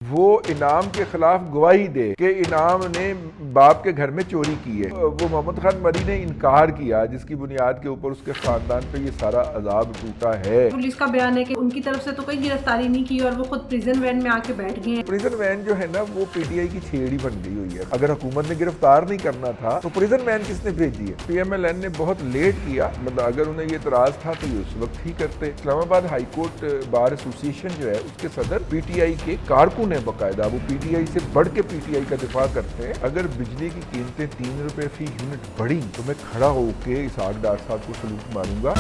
وہ انعام کے خلاف گواہی دے کہ انعام نے باپ کے گھر میں چوری کی ہے. وہ محمد خان مری نے انکار کیا، جس کی بنیاد کے اوپر اس کے خاندان پہ یہ سارا عذاب ٹوٹا ہے. پولیس کا بیان ہے کہ ان کی طرف سے تو کوئی گرفتاری نہیں کی اور وہ خود پریزن وین میں آ کے بیٹھ گئے ہیں. پریزن وین جو ہے نا وہ پی ٹی آئی کی چھیڑ ہی بن گئی ہوئی ہے. اگر حکومت نے گرفتار نہیں کرنا تھا تو پریزن وین کس نے بھیجی ہے؟ پی ایم ایل این نے بہت لیٹ کیا. مطلب اگر انہیں یہ اعتراض تھا تو یہ اس وقت ہی کرتے. اسلام آباد ہائی کورٹ بار ایسوسیشن جو ہے اس کے صدر پی ٹی آئی کے کارکن ہیں، باقاعدہ وہ پی ٹی آئی سے بڑھ کے پی ٹی آئی کا دفاع کرتے ہیں. اگر بجلی کی قیمتیں 3 روپے فی یونٹ بڑھی تو میں کھڑا ہو کے اسحاق ڈار صاحب کو سلوٹ ماروں گا.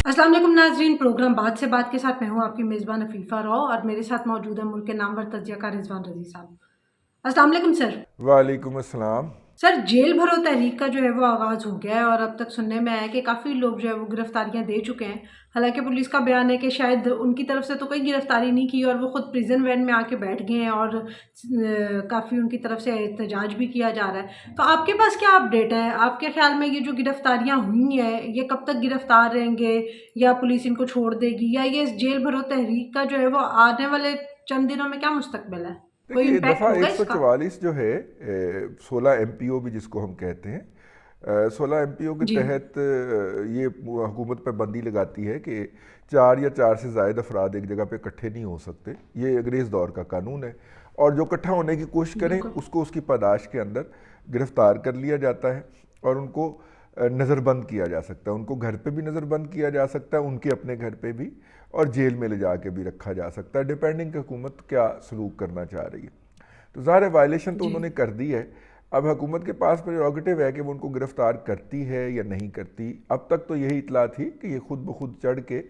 السلام علیکم ناظرین، پروگرام بات سے بات کے ساتھ میں ہوں آپ کی میزبان عفیفہ راؤ اور میرے ساتھ موجود ہے ملک کے نامور تجزیہ کار رضوان رضی صاحب. السلام علیکم سر. وعلیکم السلام. سر، جیل بھرو تحریک کا جو ہے وہ آغاز ہو گیا ہے اور اب تک سننے میں آیا کہ کافی لوگ جو ہے وہ گرفتاریاں دے چکے ہیں. حالانکہ پولیس کا بیان ہے کہ شاید ان کی طرف سے تو کوئی گرفتاری نہیں کی اور وہ خود پریزن وین میں آ کے بیٹھ گئے ہیں اور کافی ان کی طرف سے احتجاج بھی کیا جا رہا ہے. تو آپ کے پاس کیا اپڈیٹ ہے؟ آپ کے خیال میں یہ جو گرفتاریاں ہوئی ہیں یہ کب تک گرفتار رہیں گے یا پولیس ان کو چھوڑ دے گی، یا یہ جیل بھرو تحریک کا جو ہے وہ آنے والے چند دنوں میں کیا مستقبل ہے؟ دیکھیے، دفعہ 144 جو ہے 16 ایم پی او بھی جس کو ہم کہتے ہیں، 16 ایم پی او کے تحت یہ حکومت پہ بندی لگاتی ہے کہ 4 یا 4 سے زائد افراد ایک جگہ پہ اکٹھے نہیں ہو سکتے. یہ انگریز دور کا قانون ہے اور جو اکٹھا ہونے کی کوشش کریں اس کو اس کی پاداش کے اندر گرفتار کر لیا جاتا ہے اور ان کو نظر بند کیا جا سکتا ہے. ان کو گھر پہ بھی نظر بند کیا جا سکتا ہے، ان کے اپنے گھر پہ بھی، اور جیل میں لے جا کے بھی رکھا جا سکتا ہے، ڈیپینڈنگ کہ حکومت کیا سلوک کرنا چاہ رہی ہے. تو ظاہر وائلیشن تو انہوں نے کر دی ہے. اب حکومت کے پاس پریروگیٹو ہے کہ وہ ان کو گرفتار کرتی ہے یا نہیں کرتی. اب تک تو یہی اطلاع تھی کہ یہ خود بخود چڑھ کے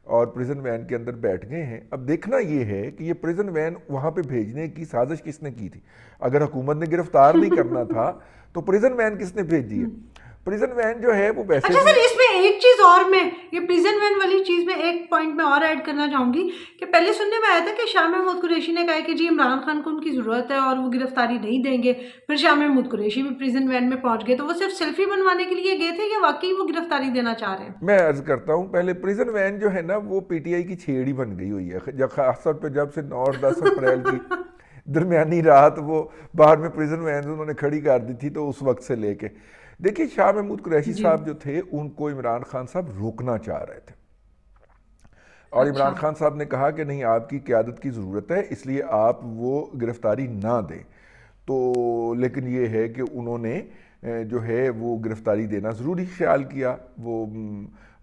اور پریزن وین کے اندر بیٹھ گئے ہیں. اب دیکھنا یہ ہے کہ یہ پریزن وین وہاں پہ بھیجنے کی سازش کس نے کی تھی. اگر حکومت نے گرفتار نہیں کرنا تھا تو پریزن وین کس نے بھیجی ہے؟ پریزن وین جو ہے وہ ویسے اچھا سر، اس میں ایک چیز اور میں یہ پریزن وین والی چیز میں ایک پوائنٹ میں اور ایڈ کرنا چاہوں گی کہ پہلے سننے میں آیا تھا کہ شاہ محمود قریشی نے کہا کہ جی عمران خان کو ان کی ضرورت ہے اور وہ گرفتاری نہیں دیں گے. پھر شاہ محمود قریشی بھی پریزن وین میں پہنچ گئے. تو وہ صرف سیلفی بنوانے کے لیے گئے تھے یا واقعی وہ گرفتاری دینا چاہ رہے ہیں؟ میں عرض کرتا ہوں، پہلے پریزن وین جو ہے نا وہ پی ٹی آئی کی چھیڑ ہی بن گئی ہوئی ہے. خاص طور پہ جب سے 9 اور 10 اپریل کی درمیانی رات وہ باہر میں پریزن وین انہوں نے کھڑی کر دی تھی، تو اس وقت سے لے کے دیکھیے شاہ محمود قریشی صاحب جو تھے ان کو عمران خان صاحب روکنا چاہ رہے تھے اور عمران خان صاحب نے کہا کہ نہیں، آپ کی قیادت کی ضرورت ہے، اس لیے آپ وہ گرفتاری نہ دیں. تو لیکن یہ ہے کہ انہوں نے جو ہے وہ گرفتاری دینا ضروری خیال کیا وہ،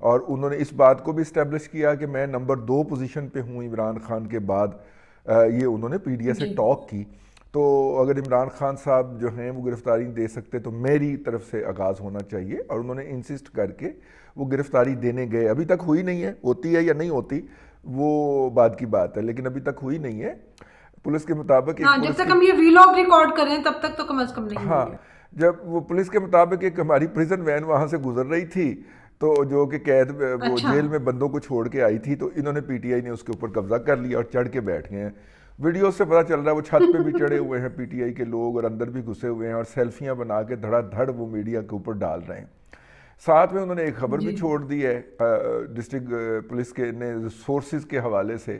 اور انہوں نے اس بات کو بھی اسٹیبلش کیا کہ میں نمبر 2 پوزیشن پہ ہوں عمران خان کے بعد. یہ انہوں نے پی ڈی اے سے ٹاک کی. تو اگر عمران خان صاحب جو ہیں وہ گرفتاری دے سکتے تو میری طرف سے آغاز ہونا چاہیے، اور انہوں نے انسسٹ کر کے وہ گرفتاری دینے گئے. ابھی تک ہوئی نہیں ہے، ہوتی ہے یا نہیں ہوتی وہ بعد کی بات ہے، لیکن ابھی تک ہوئی نہیں ہے. پولیس کے مطابق جب تک ہم یہ ویلاگ ریکارڈ کریں تب تک تو کم از کم نہیں. ہاں، جب وہ پولیس کے مطابق ایک ہماری پریزن وین وہاں سے گزر رہی تھی تو جو کہ قید وہ جیل میں بندوں کو چھوڑ کے آئی تھی، تو انہوں نے پی ٹی آئی نے اس کے اوپر قبضہ کر لیا اور چڑھ کے بیٹھ گئے ہیں. ویڈیو سے پتہ چل رہا ہے وہ چھت پہ بھی چڑھے ہوئے ہیں پی ٹی آئی کے لوگ اور اندر بھی گھسے ہوئے ہیں اور سیلفیاں بنا کے دھڑا دھڑ وہ میڈیا کے اوپر ڈال رہے ہیں. ساتھ میں انہوں نے ایک خبر بھی چھوڑ دی ہے ڈسٹرکٹ پولیس کے نے سورسز کے حوالے سے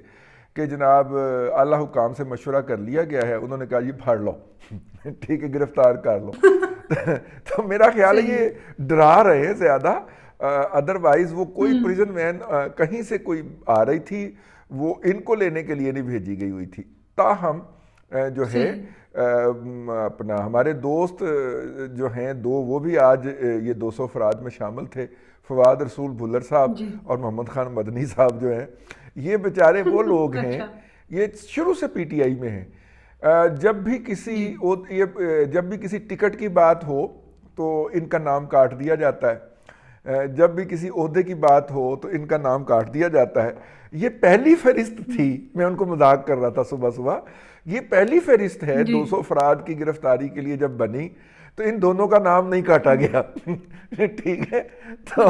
کہ جناب اعلیٰ حکام سے مشورہ کر لیا گیا ہے. انہوں نے کہا یہ پھاڑ لو، ٹھیک ہے، گرفتار کر لو. تو میرا خیال ہے یہ ڈرا رہے ہیں زیادہ، ادروائز وہ کوئی پریزن وین کہیں سے کوئی آ رہی تھی، وہ ان کو لینے کے لیے نہیں بھیجی گئی ہوئی تھی. تاہم جو ہے اپنا ہمارے دوست جو ہیں 2 وہ بھی آج یہ 200 افراد میں شامل تھے. فواد رسول بھلر صاحب اور محمد خان مدنی صاحب جو ہیں، یہ بیچارے وہ لوگ ہیں، یہ شروع سے پی ٹی آئی میں ہیں. جب بھی کسی ٹکٹ کی بات ہو تو ان کا نام کاٹ دیا جاتا ہے، جب بھی کسی عہدے کی بات ہو تو ان کا نام کاٹ دیا جاتا ہے. یہ پہلی فہرست تھی، میں ان کو مذاق کر رہا تھا صبح، یہ پہلی فہرست ہے 200 افراد کی گرفتاری کے لیے جب بنی تو ان دونوں کا نام نہیں کاٹا گیا. ٹھیک ہے، تو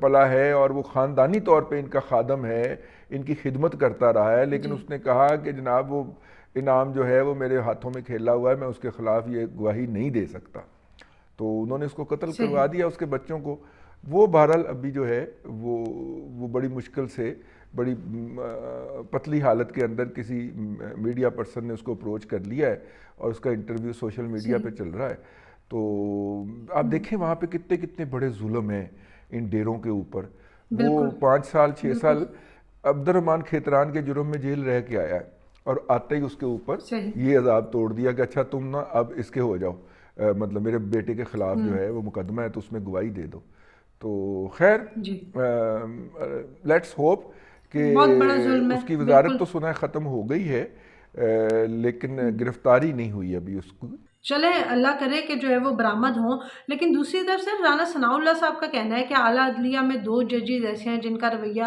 پلا ہے اور وہ خاندانی طور پہ ان کا خادم ہے، ان کی خدمت کرتا رہا ہے، لیکن اس نے کہا کہ جناب وہ انعام جو ہے وہ میرے ہاتھوں میں کھیلا ہوا ہے، میں اس کے خلاف یہ گواہی نہیں دے سکتا، تو انہوں نے اس کو قتل کروا دیا، اس کے بچوں کو۔ وہ بہرحال ابھی جو ہے وہ بڑی مشکل سے، بڑی پتلی حالت کے اندر کسی میڈیا پرسن نے اس کو اپروچ کر لیا ہے اور اس کا انٹرویو سوشل میڈیا پہ چل رہا ہے۔ تو آپ دیکھیں وہاں پہ کتنے کتنے بڑے ظلم ہیں ان ڈیروں کے اوپر۔ وہ 5 سال 6 سال عبد الرحمن کھیتران کے جرم میں جیل رہ کے آیا ہے، اور آتے ہی اس کے اوپر یہ عذاب توڑ دیا کہ اچھا تم نا اب اس کے ہو جاؤ، مطلب میرے بیٹے کے خلاف جو ہے وہ مقدمہ ہے تو اس میں گواہی دے دو۔ تو خیر لیٹس ہوپ کہ اس کی وزارت تو سنا ہے ختم ہو گئی ہے، لیکن گرفتاری نہیں ہوئی ابھی اس کو۔ چلے اللہ کرے کہ جو ہے وہ برآمد ہوں۔ لیکن دوسری طرف سے رانا ثناء اللہ صاحب کا کہنا ہے کہ اعلیٰ عدلیہ میں 2 ججز ایسے ہیں جن کا رویہ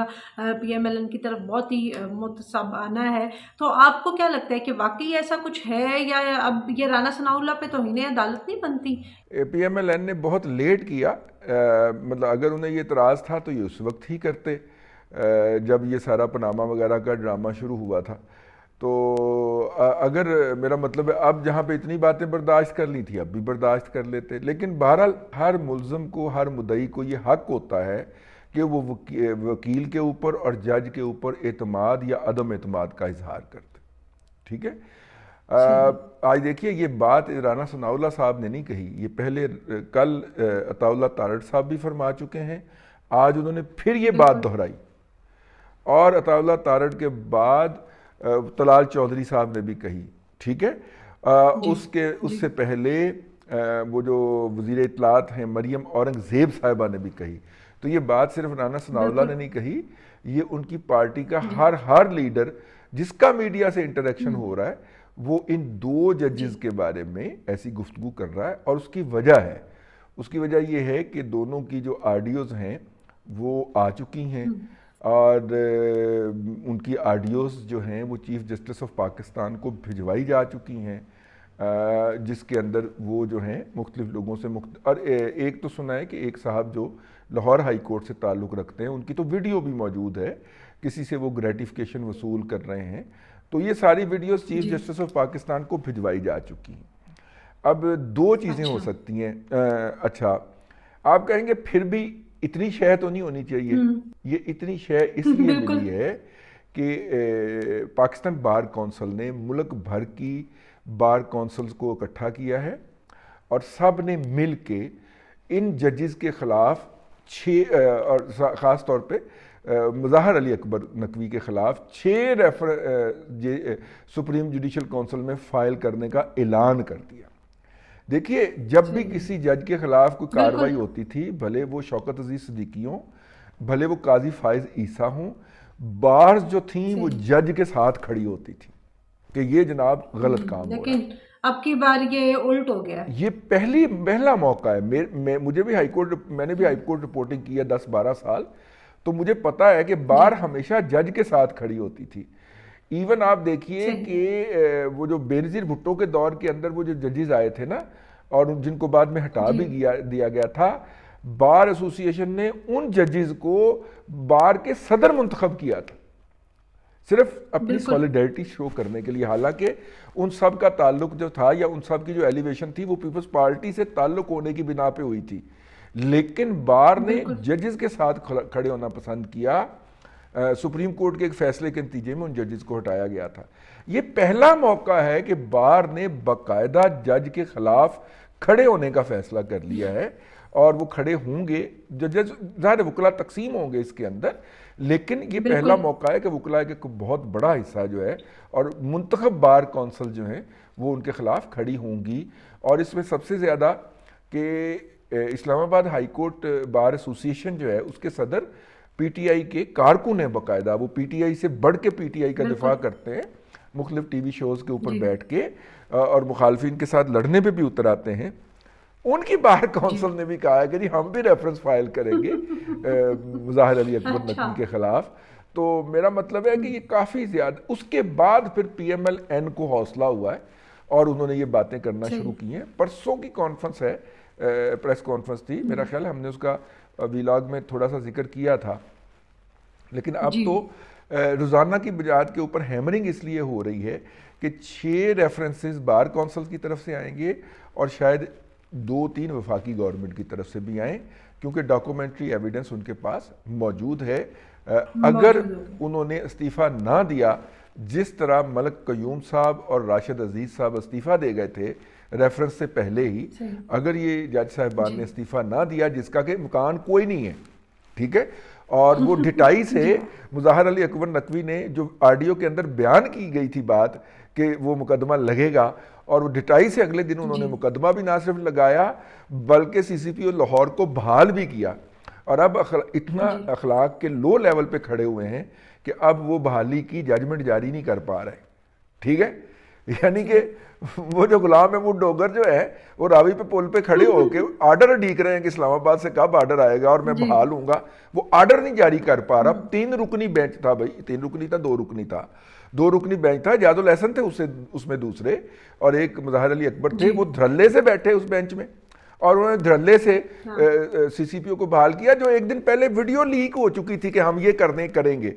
پی ایم ایل این کی طرف بہت ہی متسابانہ ہے، تو آپ کو کیا لگتا ہے کہ واقعی ایسا کچھ ہے، یا اب یہ رانا ثناء اللہ پہ توہین عدالت نہیں بنتی؟ پی ایم ایل این نے بہت لیٹ کیا، مطلب اگر انہیں یہ اعتراض تھا تو یہ اس وقت ہی کرتے جب یہ سارا پاناما وغیرہ کا ڈرامہ شروع ہوا تھا۔ تو اگر میرا مطلب ہے اب جہاں پہ اتنی باتیں برداشت کر لی تھی اب بھی برداشت کر لیتے، لیکن بہرحال ہر ملزم کو، ہر مدعی کو یہ حق ہوتا ہے کہ وہ وکیل کے اوپر اور جج کے اوپر اعتماد یا عدم اعتماد کا اظہار کرتے، ٹھیک ہے۔ آج دیکھیے یہ بات رانا ثناء اللہ صاحب نے نہیں کہی، یہ پہلے کل عطا اللہ تارڑ صاحب بھی فرما چکے ہیں، آج انہوں نے پھر یہ بات دہرائی، اور عطا اللہ تارڑ کے بعد طلال چودھری صاحب نے بھی کہی، ٹھیک ہے۔ اس سے پہلے وہ جو وزیر اطلاعات ہیں مریم اورنگزیب صاحبہ نے بھی کہی۔ تو یہ بات صرف رانا ثناء اللہ نے نہیں کہی، یہ ان کی پارٹی کا ہر لیڈر جس کا میڈیا سے انٹریکشن ہو رہا ہے وہ ان 2 ججز کے بارے میں ایسی گفتگو کر رہا ہے، اور اس کی وجہ ہے، اس کی وجہ یہ ہے کہ دونوں کی جو آڈیوز ہیں وہ آ چکی ہیں، اور ان کی آڈیوز جو ہیں وہ چیف جسٹس آف پاکستان کو بھجوائی جا چکی ہیں، جس کے اندر وہ جو ہیں مختلف لوگوں سے اور ایک تو سنا ہے کہ ایک صاحب جو لاہور ہائی کورٹ سے تعلق رکھتے ہیں ان کی تو ویڈیو بھی موجود ہے، کسی سے وہ گریٹیفیکیشن وصول کر رہے ہیں، تو یہ ساری videos chief justice of Pakistan کو بھجوائی جا چکی ہیں۔ اب 2 چیزیں ہو سکتی ہیں، اچھا آپ کہیں گے پھر بھی اتنی شے تو نہیں ہونی چاہیے، یہ اتنی شے اس لیے ملی ہے کہ پاکستان بار کونسل نے ملک بھر کی بار کونسلز کو اکٹھا کیا ہے، اور سب نے مل کے ان ججز کے خلاف اور خاص طور پہ مظاہر علی اکبر نقوی کے خلاف 6 سپریم جوڈیشل کونسل میں فائل کرنے کا اعلان کر دیا۔ دیکھیے جب بھی کسی جج کے خلاف کوئی کارروائی ہوتی تھی، بھلے وہ شوکت عزیز صدیقی ہوں، بھلے وہ قاضی فائز عیسیٰ ہوں، بارز جو تھیں وہ جج کے ساتھ کھڑی ہوتی تھی کہ یہ جناب غلط کام ہو رہا ہے۔ لیکن اب کی بار یہ الٹ ہو گیا، یہ پہلا موقع ہے، مجھے بھی میں نے بھی ہائی کورٹ رپورٹنگ کی ہے 10-12 سال، تو مجھے پتا ہے کہ بار ہمیشہ جج کے ساتھ کھڑی ہوتی تھی۔ ایون آپ دیکھیے کہ وہ جو بینظیر بھٹو کے دور کے اندر وہ جو ججز آئے تھے نا، اور جن کو بعد میں ہٹا بھی دیا گیا تھا، بار ایسوسی ایشن نے ان ججز کو بار کے صدر منتخب کیا تھا، صرف اپنی سولیڈیرٹی شو کرنے کے لیے، حالانکہ ان سب کا تعلق جو تھا یا ان سب کی جو ایلیویشن تھی وہ پیپلز پارٹی سے تعلق ہونے کی بنا پہ ہوئی تھی، لیکن بار نے ججز کے ساتھ کھڑے ہونا پسند کیا۔ سپریم کورٹ کے ایک فیصلے کے نتیجے میں ان ججز کو ہٹایا گیا تھا۔ یہ پہلا موقع ہے کہ بار نے باقاعدہ جج کے خلاف کھڑے ہونے کا فیصلہ کر لیا ہے، اور وہ کھڑے ہوں گے، ججز ظاہر وکلا تقسیم ہوں گے اس کے اندر، لیکن یہ پہلا موقع ہے کہ وکلا کے بہت بڑا حصہ جو ہے اور منتخب بار کونسل جو ہیں وہ ان کے خلاف کھڑی ہوں گی۔ اور اس میں سب سے زیادہ کہ اسلام آباد ہائی کورٹ بار ایسوسی ایشن جو ہے اس کے صدر پی ٹی آئی کے کارکن ہیں، باقاعدہ وہ پی ٹی آئی سے بڑھ کے پی ٹی آئی کا دفاع کرتے ہیں، مختلف ٹی وی شوز کے اوپر بیٹھ کے، اور مخالفین کے ساتھ لڑنے پہ بھی اتر آتے ہیں۔ ان کی بار کونسل نے بھی کہا ہے کہ ہم بھی ریفرنس فائل کریں گے مظاہر علی اکبر نقوی کے خلاف۔ تو میرا مطلب ہے کہ یہ کافی زیادہ، اس کے بعد پھر پی ایم ایل این کو حوصلہ ہوا ہے اور انہوں نے یہ باتیں کرنا شروع کی ہیں۔ پرسوں کی کانفرنس ہے، پریس کانفرنس تھی، میرا خیال ہے ہم نے اس کا ویلاگ میں تھوڑا سا ذکر کیا تھا، لیکن اب جی تو روزانہ کی بجات کے اوپر ہیمرنگ اس لیے ہو رہی ہے کہ 6 ریفرنسز بار کونسل کی طرف سے آئیں گے اور شاید 2-3 وفاقی گورنمنٹ کی طرف سے بھی آئیں، کیونکہ ڈاکومنٹری ایویڈنس ان کے پاس موجود ہے۔ اگر انہوں نے استعفیٰ نہ دیا، جس طرح ملک قیوم صاحب اور راشد عزیز صاحب استعفیٰ دے گئے تھے ریفرنس سے پہلے ہی، اگر یہ جج صاحبان نے استعفیٰ نہ دیا جس کا کہ مکان کوئی نہیں ہے، ٹھیک ہے، اور وہ ڈٹائی سے مظاہر علی اکبر نقوی نے جو آڈیو کے اندر بیان کی گئی تھی بات کہ وہ مقدمہ لگے گا، اور وہ ڈٹائی سے اگلے دن انہوں نے مقدمہ بھی نہ صرف لگایا بلکہ سی سی پی او لاہور کو بحال بھی کیا، اور اب اتنا اخلاق کے لو لیول پہ کھڑے ہوئے ہیں کہ اب وہ بحالی کی ججمنٹ جاری نہیں کر پا رہے، ٹھیک ہے، یعنی کہ وہ جو غلام محمود ڈوگر جو ہے وہ راوی پہ پول پہ کھڑے ہو کے آرڈر ڈھیک رہے ہیں کہ اسلام آباد سے کب آرڈر آئے گا اور میں بحال ہوں گا، وہ آرڈر نہیں جاری کر پا رہا۔ 3 رکنی بینچ تھا بھائی، 3 رکنی تھا، 2 رکنی تھا، 2 رکنی بینچ تھا، اجاز الحسن تھے اس میں دوسرے، اور ایک مظاہر علی اکبر تھے، وہ دھرلے سے بیٹھے اس بینچ میں، اور انہوں نے دھرلے سے سی سی پی او کو بحال کیا، جو ایک دن پہلے ویڈیو لیک ہو چکی تھی کہ ہم یہ کریں گے۔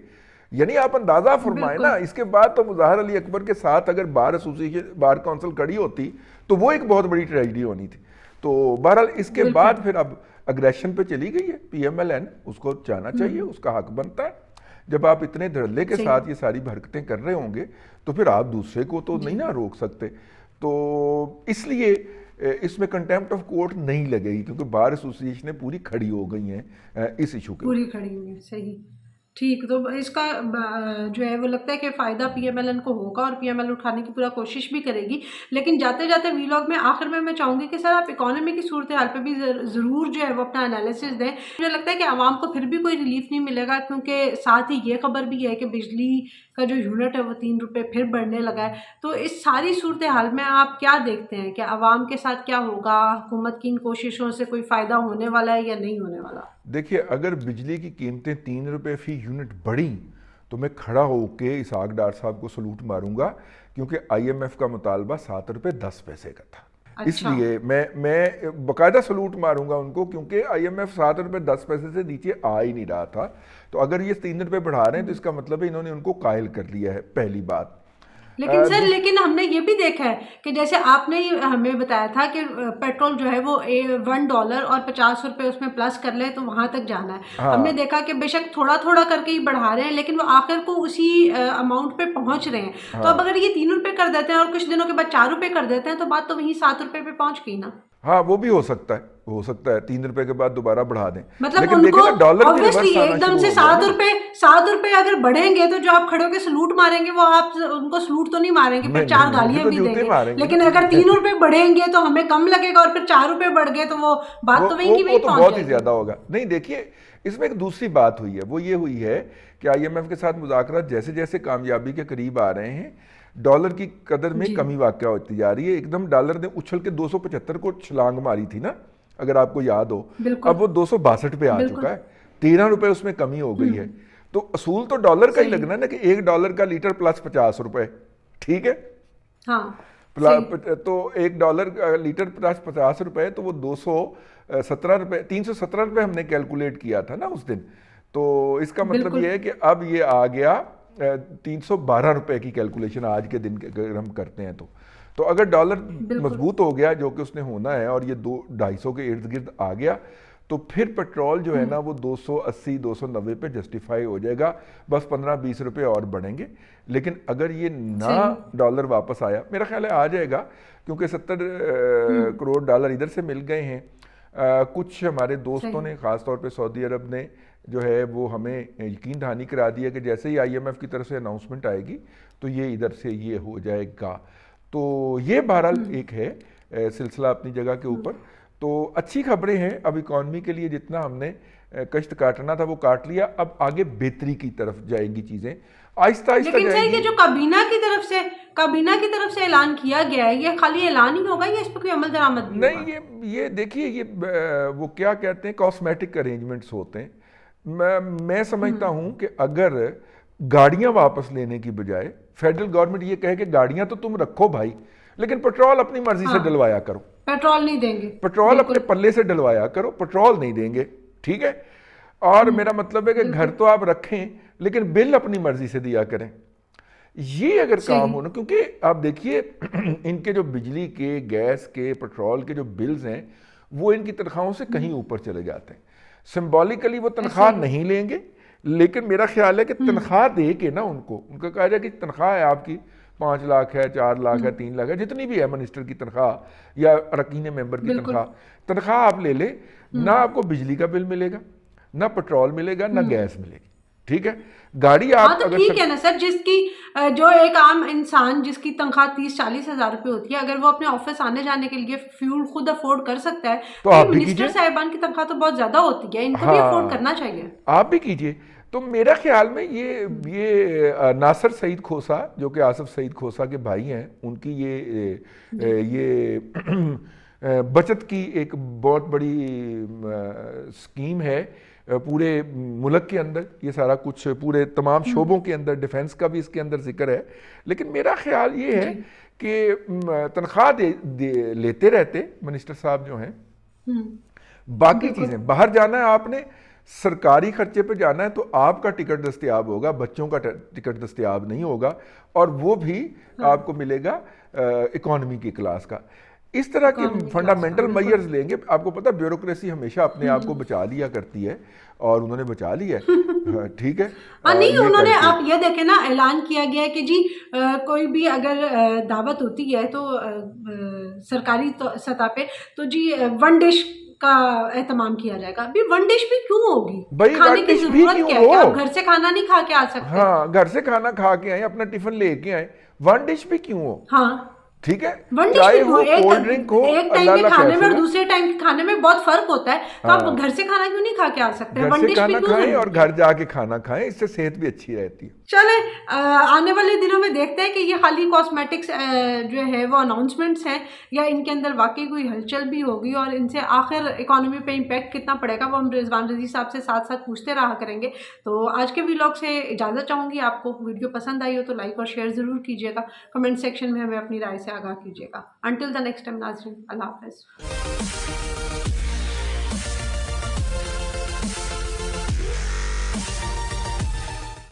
یعنی آپ اندازہ فرمائیں نا، اس کے بعد تو مظاہر علی اکبر کے ساتھ اگر بار ایسوسیشن بار کونسل کھڑی ہوتی تو وہ ایک بہت بڑی ٹریجڈی ہونی تھی۔ تو بہرحال اس کے بعد پھر اب اگریشن پہ چلی گئی ہے پی ایم ایل این، اس کو جانا چاہیے، اس کا حق بنتا ہے۔ جب آپ اتنے دھڑلے کے ساتھ یہ ساری حرکتیں کر رہے ہوں گے تو پھر آپ دوسرے کو تو نہیں نہ روک سکتے، تو اس لیے اس میں کنٹیمپٹ آف کورٹ نہیں لگے گی، کیونکہ بار ایسوسیشنیں پوری کھڑی ہو گئی ہیں اس ایشو کے، پوری کھڑی ہوئی ہے، صحیح، ٹھیک۔ تو اس کا جو ہے وہ لگتا ہے کہ فائدہ پی ایم ایل این کو ہوگا اور پی ایم ایل اٹھانے کی پورا کوشش بھی کرے گی، لیکن جاتے جاتے ویلاگ میں آخر میں چاہوں گی کہ سر آپ اکانومی کی صورتحال پہ بھی ضرور جو ہے وہ اپنا انالیسس دیں۔ مجھے لگتا ہے کہ عوام کو پھر بھی کوئی ریلیف نہیں ملے گا، کیونکہ ساتھ ہی یہ خبر بھی ہے کہ بجلی کا جو یونٹ ہے وہ 3 روپے پھر بڑھنے لگا ہے۔ تو اس ساری صورتحال میں آپ کیا دیکھتے ہیں کہ عوام کے ساتھ کیا ہوگا؟ حکومت کی ان کوششوں سے کوئی فائدہ ہونے والا ہے یا نہیں ہونے والا؟ دیکھیے، اگر بجلی کی قیمتیں 3 روپے فی یونٹ بڑھیں تو میں کھڑا ہو کے اسحاق ڈار صاحب کو سلوٹ ماروں گا، کیونکہ آئی ایم ایف کا مطالبہ 7 روپے 10 پیسے کا تھا، اس لیے میں باقاعدہ سلوٹ ماروں گا ان کو، کیونکہ آئی ایم ایف 7 روپے 10 پیسے سے نیچے آ ہی نہیں رہا تھا۔ تو اگر یہ 3 روپے بڑھا رہے ہیں تو اس کا مطلب ہے انہوں نے ان کو قائل کر لیا ہے، پہلی بات۔ لیکن سر ہم نے یہ بھی دیکھا ہے کہ جیسے آپ نے ہمیں بتایا تھا کہ پیٹرول جو ہے وہ $1 اور 50 روپے اس میں پلس کر لیں تو وہاں تک جانا ہے۔ ہم نے دیکھا کہ بے شک تھوڑا تھوڑا کر کے ہی بڑھا رہے ہیں، لیکن وہ آخر کو اسی اماؤنٹ پہ پہنچ رہے ہیں۔ تو اب اگر یہ 3 روپے کر دیتے ہیں اور کچھ دنوں کے بعد 4 روپے کر دیتے ہیں تو بات تو وہیں 7 روپے پہ پہنچ گئی نا۔ ہاں وہ بھی ہو سکتا ہے 3 روپے کے بعد دوبارہ بڑھا دیں، مطلب ان کو obviously ایک دم سے 7 روپے اگر بڑھیں گے تو جو آپ کھڑے ہو کے سلوٹ ماریں گے وہ آپ ان کو سلوٹ تو نہیں ماریں گے، پھر 4 گالیاں بھی دیں گے، لیکن اگر 3 روپے بڑھیں گے تو ہمیں کم لگے گا، اور پھر 4 روپے بڑھ گئے تو وہ بات تو وہیں کی وہیں پہنچ بہت ہی زیادہ ہوگا۔ نہیں دیکھیے، اس میں ایک دوسری بات ہوئی ہے، وہ یہ ہوئی ہے کہ آئی ایم ایف کے ساتھ مذاکرات جیسے جیسے کامیابی کے قریب آ رہے ہیں، ڈالر کی قدر میں کمی واقع ہوتی جا رہی ہے۔ ایک دم ڈالر نے اچھل کے 275 کو چھلانگ ماری تھی نا، اگر آپ کو یاد ہو، اب وہ 262 پہ آ چکا ہے، 13 روپے اس میں کمی ہو گئی ہے۔ تو اصول تو ڈالر کا ہی لگنا ہے نا کہ $1 کا لیٹر پلس 50 روپے، ٹھیک ہے، تو $1 کا لیٹر پلس 50 روپے، تو وہ 217 روپے 317 روپے ہم نے کیلکولیٹ کیا تھا نا اس دن۔ تو اس کا مطلب یہ ہے کہ اب یہ آ گیا 312 روپے کی کیلکولیشن آج کے دن اگر ہم کرتے ہیں تو اگر ڈالر مضبوط ہو گیا، جو کہ اس نے ہونا ہے، اور یہ 250 کے ارد گرد آ گیا، تو پھر پیٹرول جو ہے نا وہ 280 290 پہ جسٹیفائی ہو جائے گا، بس 15-20 روپے اور بڑھیں گے۔ لیکن اگر یہ نہ ڈالر واپس آیا، میرا خیال ہے آ جائے گا، کیونکہ 70 کروڑ ڈالر ادھر سے مل گئے ہیں۔ کچھ ہمارے دوستوں نے، خاص طور پہ سعودی عرب نے جو ہے وہ ہمیں یقین دہانی کرا دیا کہ جیسے ہی آئی ایم ایف کی طرف سے اناؤنسمنٹ آئے گی تو یہ ادھر سے یہ ہو جائے گا۔ تو یہ بہرحال ایک ہے سلسلہ اپنی جگہ کے اوپر۔ تو اچھی خبریں ہیں، اب اکانومی کے لیے جتنا ہم نے کشت کاٹنا تھا وہ کاٹ لیا، اب آگے بہتری کی طرف جائیں گی چیزیں آہستہ آہستہ۔ لیکن سر یہ جو کابینہ کی طرف سے اعلان کیا گیا ہے، یہ خالی اعلان ہی ہوگا یا اس پہ کوئی عمل درآمد بھی ہوگا؟ نہیں، یہ دیکھیے، یہ وہ کیا کہتے ہیں، کاسمیٹک ارینجمنٹس ہوتے ہیں۔ میں سمجھتا ہوں کہ اگر گاڑیاں واپس لینے کی بجائے فیڈرل گورنمنٹ یہ کہے کہ گاڑیاں تو تم رکھو بھائی، لیکن پیٹرول اپنی مرضی سے ڈلوایا کرو، پیٹرول نہیں دیں گے، پیٹرول اپنے پلے سے ڈلوایا کرو، پیٹرول نہیں دیں گے، ٹھیک ہے. اور میرا مطلب ہے کہ گھر تو آپ رکھیں لیکن بل اپنی مرضی سے دیا کریں. یہ اگر کام ہونا, کیونکہ آپ دیکھیے ان کے جو بجلی کے, گیس کے, پیٹرول کے جو بلز ہیں وہ ان کی تنخواہوں سے کہیں اوپر چلے جاتے ہیں. سمبولیکلی وہ تنخواہ نہیں لیں گے, لیکن میرا خیال ہے کہ تنخواہ دے کے نا ان کو کہا جائے کہ تنخواہ ہے آپ کی 5 لاکھ ہے, 4 لاکھ ہے, 3 لاکھ ہے, جتنی بھی ہے منسٹر کی تنخواہ یا اراکین ممبر کی تنخواہ آپ لے لیں. نہ آپ کو بجلی کا بل ملے گا, نہ پیٹرول ملے گا, نہ گیس ملے گی. ٹھیک ہے, گاڑی آپ تو ٹھیک ہے نا سر, جس کی جو ایک عام انسان جس کی تنخواہ 30-40 ہزار روپے ہوتی ہے, اگر وہ اپنے آفس آنے جانے کے لیے فیول خود افورڈ کر سکتا ہے تو منسٹر صاحبان کی تنخواہ تو بہت زیادہ ہوتی ہے, ان کو بھی افورڈ کرنا چاہیے. آپ بھی کیجئے. تو میرا خیال میں یہ ناصر سعید کھوسا جو کہ آصف سعید کھوسا کے بھائی ہیں, ان کی یہ بچت کی ایک بہت بڑی سکیم ہے پورے ملک کے اندر. یہ سارا کچھ پورے تمام شعبوں کے اندر, ڈیفنس کا بھی اس کے اندر ذکر ہے. لیکن میرا خیال یہ ہے کہ تنخواہ لیتے رہتے منسٹر صاحب جو ہیں, باقی چیزیں باہر جانا ہے آپ نے, سرکاری خرچے پہ جانا ہے تو آپ کا ٹکٹ دستیاب ہوگا, بچوں کا ٹکٹ دستیاب نہیں ہوگا, اور وہ بھی آپ کو ملے گا اکانومی کی کلاس کا. اس طرح کے فنڈامنٹل میئرز لیں گے. آپ کو پتہ بیوروکریسی ہمیشہ اپنے آپ کو بچا لیا کرتی ہے, اور انہوں نے بچا لیا ہے. ٹھیک ہے, نہیں انہوں نے, آپ یہ دیکھیں نا, اعلان کیا گیا ہے کہ جی کوئی بھی اگر دعوت ہوتی ہے تو سرکاری سطح پہ تو جی 1 ڈش کا اہتمام کیا جائے گا. ابھی 1 ڈش بھی کیوں ہوگی, کھانے کی ضرورت کیا ہے, آپ گھر سے کھانا نہیں کھا کے آ سکتے؟ ہاں, گھر سے کھانا کھا کے آئیں, اپنا ٹفن لے کے آئیں. 1 ڈش بھی کیوں ہو؟ ہاں ٹھیک ہے, چاہے وہ کولڈ ڈرنک ہو, ایک ٹائم کے کھانے میں اور دوسرے ٹائم کے کھانے میں بہت فرق ہوتا ہے. تو آپ گھر سے کھانا کیوں نہیں کھا کے آ سکتے؟ گھر سے کھانا کھائیں اور گھر جا کے کھانا کھائیں, اس سے صحت بھی اچھی رہتی ہے. چلیں آنے والے دنوں میں دیکھتے ہیں کہ یہ خالی کاسمیٹکس جو ہے وہ اناؤنسمنٹس ہیں یا ان کے اندر واقعی کوئی ہلچل بھی ہوگی, اور ان سے آخر اکانومی پہ امپیکٹ کتنا پڑے گا وہ ہم رضوان رضی صاحب سے ساتھ ساتھ پوچھتے رہا کریں گے. تو آج کے ویلاگ سے اجازت چاہوں گی. آپ کو ویڈیو پسند آئی ہو تو لائک اور شیئر ضرور کیجیے گا, کمنٹ سیکشن میں ہمیں اپنی رائے سے آگاہ کیجیے گا. انٹل دا نیکسٹ ٹائم ناظرین, اللہ حافظ.